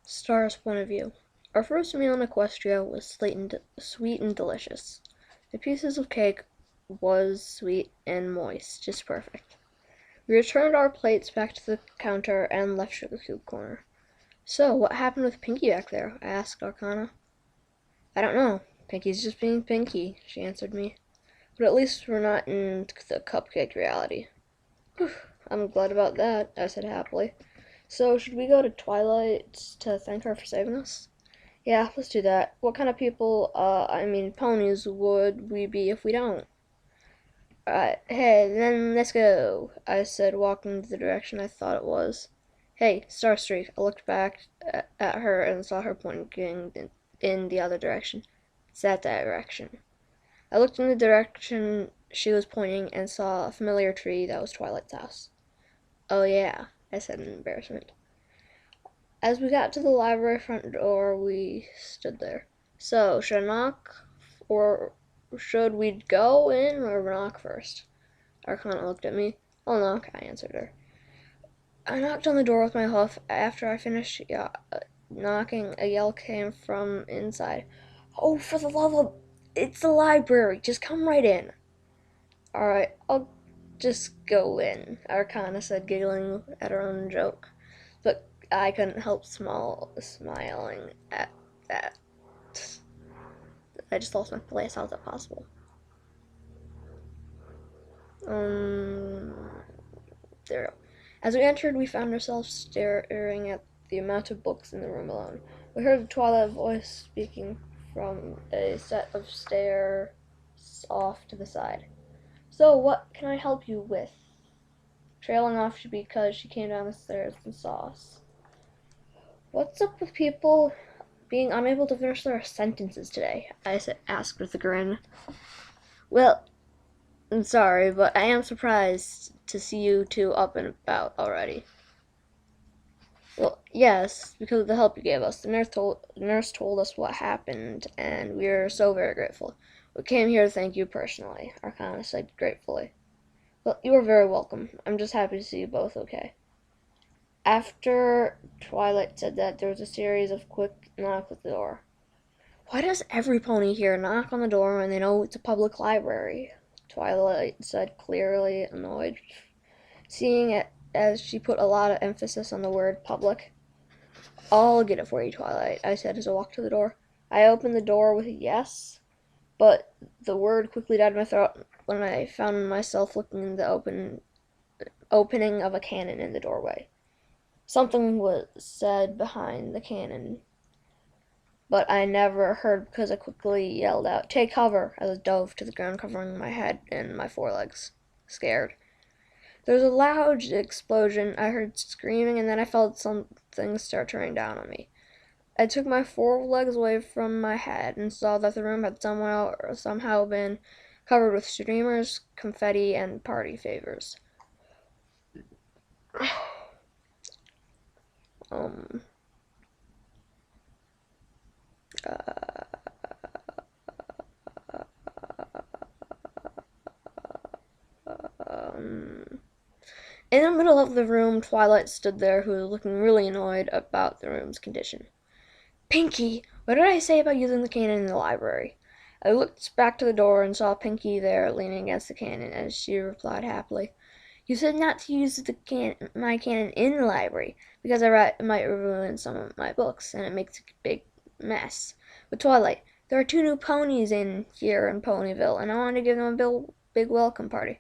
Star's point of view. Our first meal in Equestria was sweet and delicious. The pieces of cake was sweet and moist, just perfect. We returned our plates back to the counter and left Sugar Cube Corner. So, what happened with Pinky back there? I asked Arcana. I don't know. Pinky's just being Pinky, she answered me. But at least we're not in the cupcake reality. Whew, I'm glad about that, I said happily. So, should we go to Twilight to thank her for saving us? Yeah, let's do that. What kind of people, ponies would we be if we don't? Alright, hey, then let's go, I said, walking the direction I thought it was. Hey, Starstreak. I looked back at her and saw her pointing in the other direction. It's that direction. I looked in the direction she was pointing and saw a familiar tree that was Twilight's house. Oh yeah, I said in embarrassment. As we got to the library front door, we stood there. So, should I knock, or should we go in or knock first? Arcana looked at me. I'll knock, I answered her. I knocked on the door with my hoof. After I finished knocking, a yell came from inside. Oh, for the love of... It's the library. Just come right in. Alright, I'll just go in, Arcana said, giggling at her own joke. But I couldn't help smiling at that. I just lost my place. How's that possible? There we go. As we entered, we found ourselves staring at the amount of books in the room alone. We heard a Twilight voice speaking from a set of stairs off to the side. So, what can I help you with? Trailing off because she came down the stairs and saw us. What's up with people being unable to finish their sentences today? I asked with a grin. Well, I'm sorry, but I am surprised to see you two up and about already. Well, yes, because of the help you gave us. The nurse told us what happened, and we are so very grateful. We came here to thank you personally, Arcana said gratefully. Well, you are very welcome. I'm just happy to see you both okay. After Twilight said that, there was a series of quick knocks at the door. Why does every pony here knock on the door when they know it's a public library? Twilight said, clearly annoyed, seeing it as she put a lot of emphasis on the word public. I'll get it for you, Twilight, I said as I walked to the door. I opened the door with a yes, but the word quickly died in my throat when I found myself looking in the opening of a cannon in the doorway. Something was said behind the cannon, but I never heard because I quickly yelled out, "Take cover!" as I dove to the ground, covering my head and my forelegs. Scared. There was a loud explosion. I heard screaming, and then I felt something start to rain down on me. I took my forelegs away from my head and saw that the room had somehow been covered with streamers, confetti, and party favors. um, In the middle of the room, Twilight stood there, who was looking really annoyed about the room's condition. Pinky, what did I say about using the cannon in the library? I looked back to the door and saw Pinky there leaning against the cannon as she replied happily. You said not to use my cannon in the library because it might ruin some of my books and it makes a big mess. But Twilight, there are 2 new ponies in here in Ponyville and I wanted to give them a big welcome party.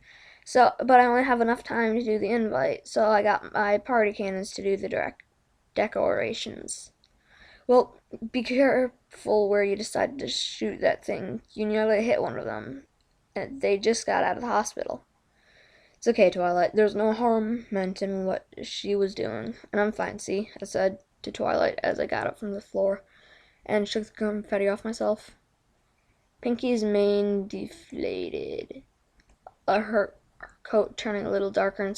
But I only have enough time to do the invite, so I got my party cannons to do the direct decorations. Well, be careful where you decide to shoot that thing. You nearly hit one of them. And they just got out of the hospital. It's okay, Twilight. There's no harm meant in what she was doing. And I'm fine, see? I said to Twilight as I got up from the floor and shook the confetti off myself. Pinky's mane deflated. Her coat turning a little darker and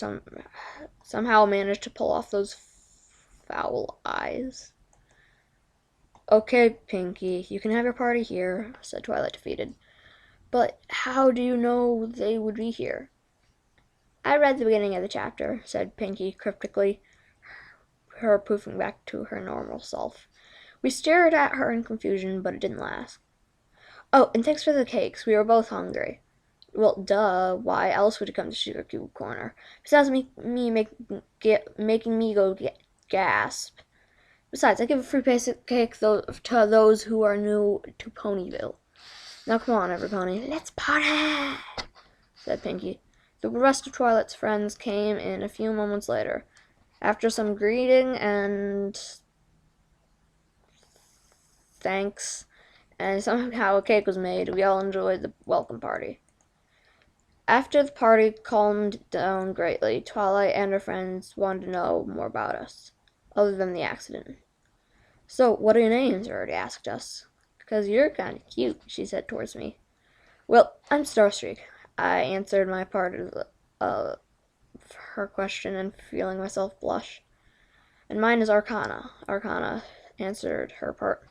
somehow managed to pull off those foul eyes. Okay, Pinky, you can have your party here, said Twilight, defeated. But how do you know they would be here? I read the beginning of the chapter, said Pinky cryptically, her poofing back to her normal self. We stared at her in confusion, but it didn't last. Oh, and thanks for the cakes. We were both hungry. Well, duh. Why else would it come to Sugar Cube Corner? Besides making me go gasp. Besides, I give a free basic cake to those who are new to Ponyville. Now come on, every pony. Let's party! Said Pinkie. The rest of Twilight's friends came in a few moments later. After some greeting and thanks, and somehow a cake was made, we all enjoyed the welcome party. After the party calmed down greatly, Twilight and her friends wanted to know more about us, other than the accident. So, what are your names? Already asked us. Because you're kind of cute, she said towards me. Well, I'm Starstreak. I answered my part of her question and feeling myself blush. And mine is Arcana. Arcana answered her part.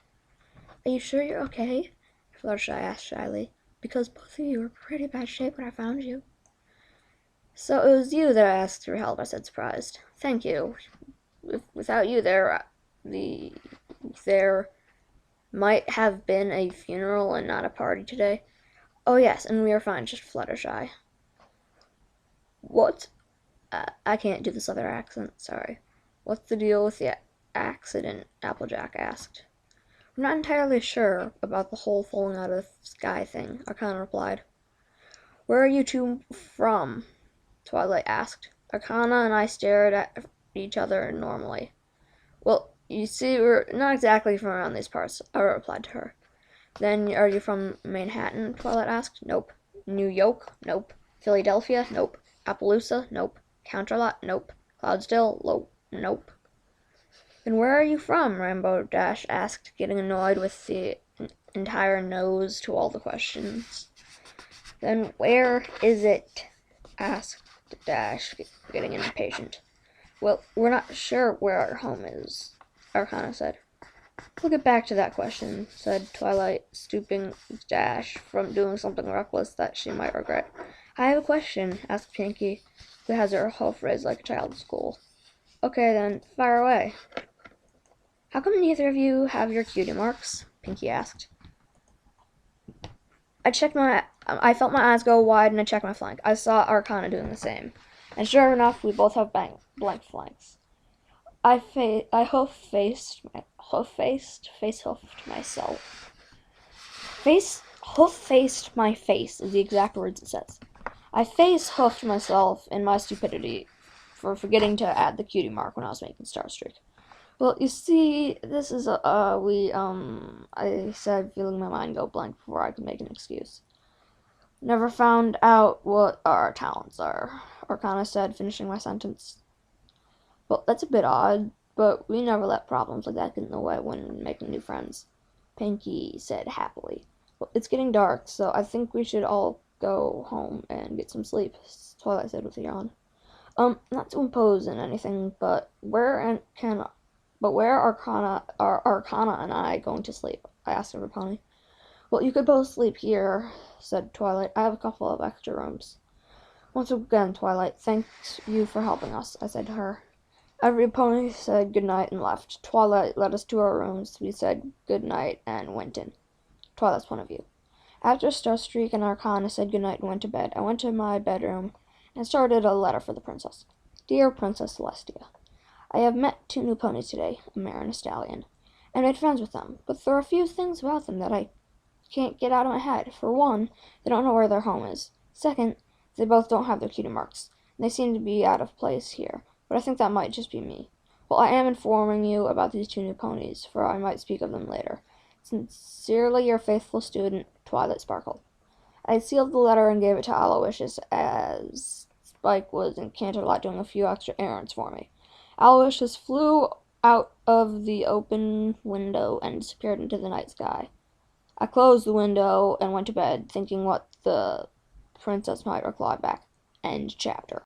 Are you sure you're okay? Fluttershy asked shyly. Because both of you were in pretty bad shape when I found you. So it was you that I asked for help, I said, surprised. Thank you. Without you there might have been a funeral and not a party today. Oh yes, and we are fine, just Fluttershy. What? I can't do this other accent, sorry. What's the deal with the accident? Applejack asked. I'm not entirely sure about the whole falling out of the sky thing, Arcana replied. Where are you two from? Twilight asked. Arcana and I stared at each other normally. Well, you see, we're not exactly from around these parts, I replied to her. Then are you from Manhattan? Twilight asked. Nope. New York? Nope. Philadelphia? Nope. Appaloosa? Nope. Counterlot? Nope. Cloudsdale? Nope. Then where are you from? Rainbow Dash asked, getting annoyed with the entire nose to all the questions. Then where is it? Asked Dash, getting impatient. Well, we're not sure where our home is, Arcana said. We'll get back to that question, said Twilight, stooping Dash from doing something reckless that she might regret. I have a question, asked Pinkie, who has her hoof raised like a child at school. Okay then, fire away. How come neither of you have your cutie marks? Pinkie asked. I felt my eyes go wide and I checked my flank. I saw Arcana doing the same. And sure enough, we both have blank flanks. I hoof-faced myself. Hoof-faced my face is the exact words it says. I face-hoofed myself in my stupidity for forgetting to add the cutie mark when I was making Starstreak. Well, you see, this is I said, feeling my mind go blank before I could make an excuse. Never found out what our talents are, Arcana said, finishing my sentence. Well, that's a bit odd, but we never let problems like that get in the way when making new friends, Pinkie said happily. Well, it's getting dark, so I think we should all go home and get some sleep, Twilight said with a yawn. Not to impose in anything, but where are Arcana and I going to sleep? I asked every pony. Well, you could both sleep here, said Twilight. I have a couple of extra rooms. Once again, Twilight, thanks you for helping us, I said to her. Every pony said goodnight and left. Twilight led us to our rooms. We said goodnight and went in. Twilight's point of view. After Starstreak and Arcana said goodnight and went to bed, I went to my bedroom and started a letter for the princess. Dear Princess Celestia, I have met 2 new ponies today, a mare and a stallion, and made friends with them, but there are a few things about them that I can't get out of my head. For one, they don't know where their home is. Second, they both don't have their cutie marks, and they seem to be out of place here, but I think that might just be me. Well, I am informing you about these 2 new ponies, for I might speak of them later. Sincerely, your faithful student, Twilight Sparkle. I sealed the letter and gave it to Aloysius as Spike was in Canterlot doing a few extra errands for me. Aloysius flew out of the open window and disappeared into the night sky. I closed the window and went to bed, thinking what the princess might reply back. End chapter.